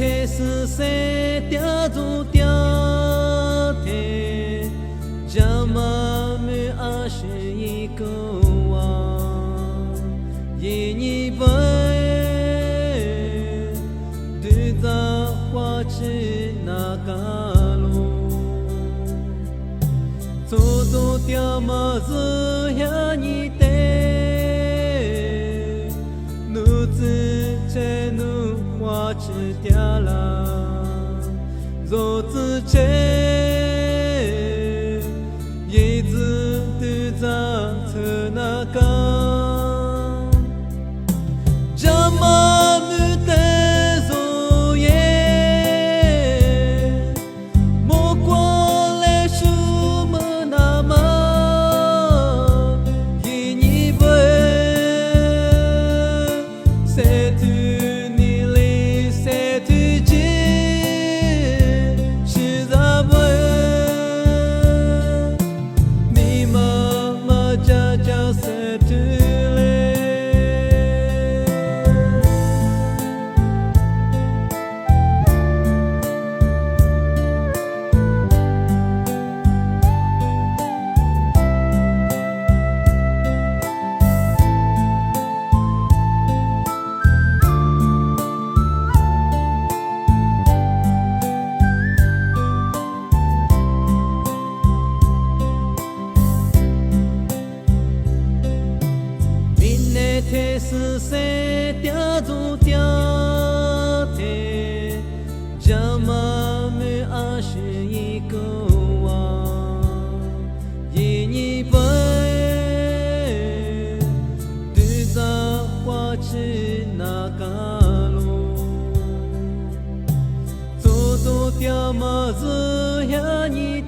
天是谁掉入掉天，将妈们阿是一个王，一你问，对着花枝那个路，走走掉马子呀你的。花枝掉了，肉子切，叶子对着侧那个，这么女的容颜，莫过来什么那么，一你问，谁对？天是谁掉入掉天，将妈们阿是一个王，一你问，对着花枝那个路，走走掉马子呀你。